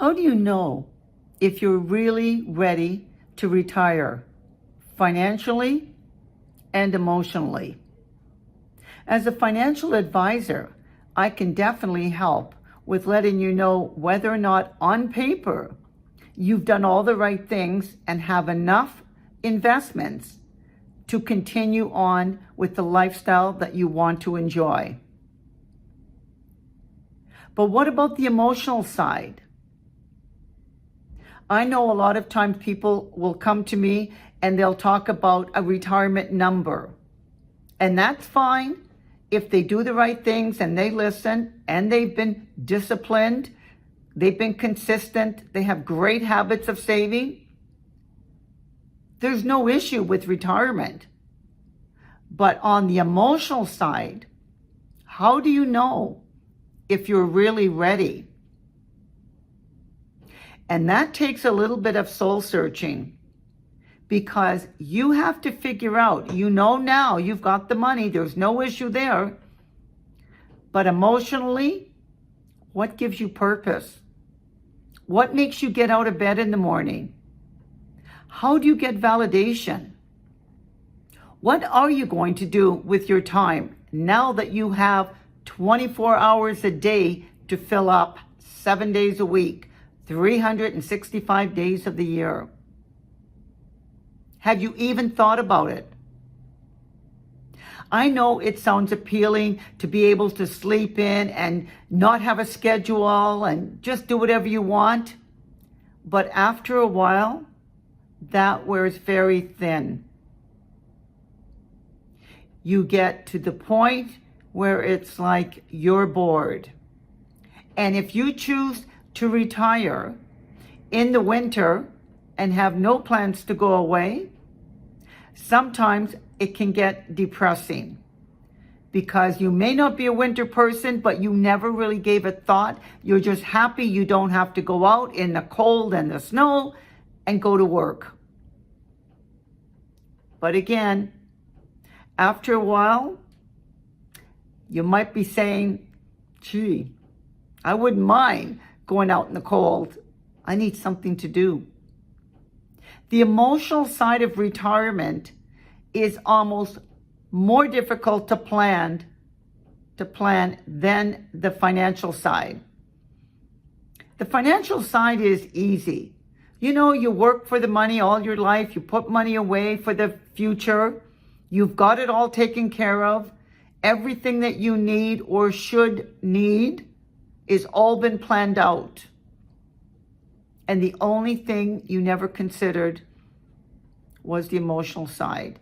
How do you know if you're really ready to retire financially and emotionally? As a financial advisor, I can definitely help with letting you know whether or not on paper you've done all the right things and have enough investments to continue on with the lifestyle that you want to enjoy. But what about the emotional side? I know a lot of times people will come to me and they'll talk about a retirement number. And that's fine if they do the right things and they listen and they've been disciplined, they've been consistent, they have great habits of saving. There's no issue with retirement. But on the emotional side, how do you know if you're really ready? And that takes a little bit of soul searching, because you have to figure out, now you've got the money, there's no issue there. But emotionally, what gives you purpose? What makes you get out of bed in the morning? How do you get validation? What are you going to do with your time now that you have 24 hours a day to fill up 7 days a week, 365 days of the year? Have you even thought about it? I know it sounds appealing to be able to sleep in and not have a schedule and just do whatever you want. But after a while, that wears very thin. You get to the point where it's like you're bored. And if you choose to retire in the winter and have no plans to go away, sometimes it can get depressing, because you may not be a winter person, but you never really gave it thought. You're just happy you don't have to go out in the cold and the snow and go to work. But again, after a while, you might be saying, gee, I wouldn't mind going out in the cold. I need something to do. The emotional side of retirement is almost more difficult to plan than the financial side. The financial side is easy. You work for the money all your life. You put money away for the future. You've got it all taken care of. Everything that you need or should need is all been planned out. And the only thing you never considered was the emotional side.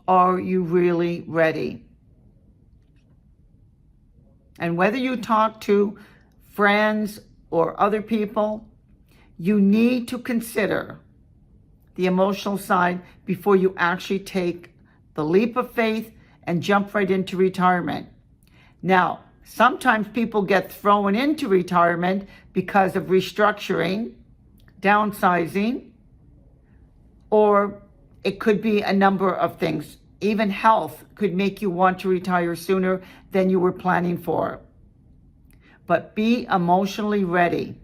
Are you really ready? And whether you talk to friends or other people, you need to consider the emotional side before you actually take the leap of faith and jump right into retirement. Now, sometimes people get thrown into retirement because of restructuring, downsizing, or it could be a number of things. Even health could make you want to retire sooner than you were planning for. But be emotionally ready.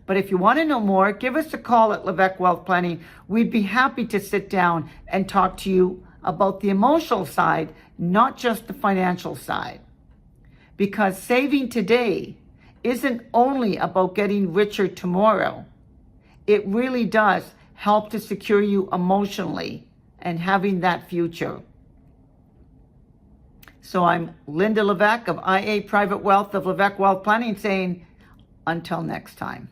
But if you want to know more, give us a call at Levesque Wealth Planning. We'd be happy to sit down and talk to you about the emotional side, not just the financial side. Because saving today isn't only about getting richer tomorrow. It really does help to secure you emotionally and having that future. So I'm Linda Levesque of IA Private Wealth of Levesque Wealth Planning saying, until next time.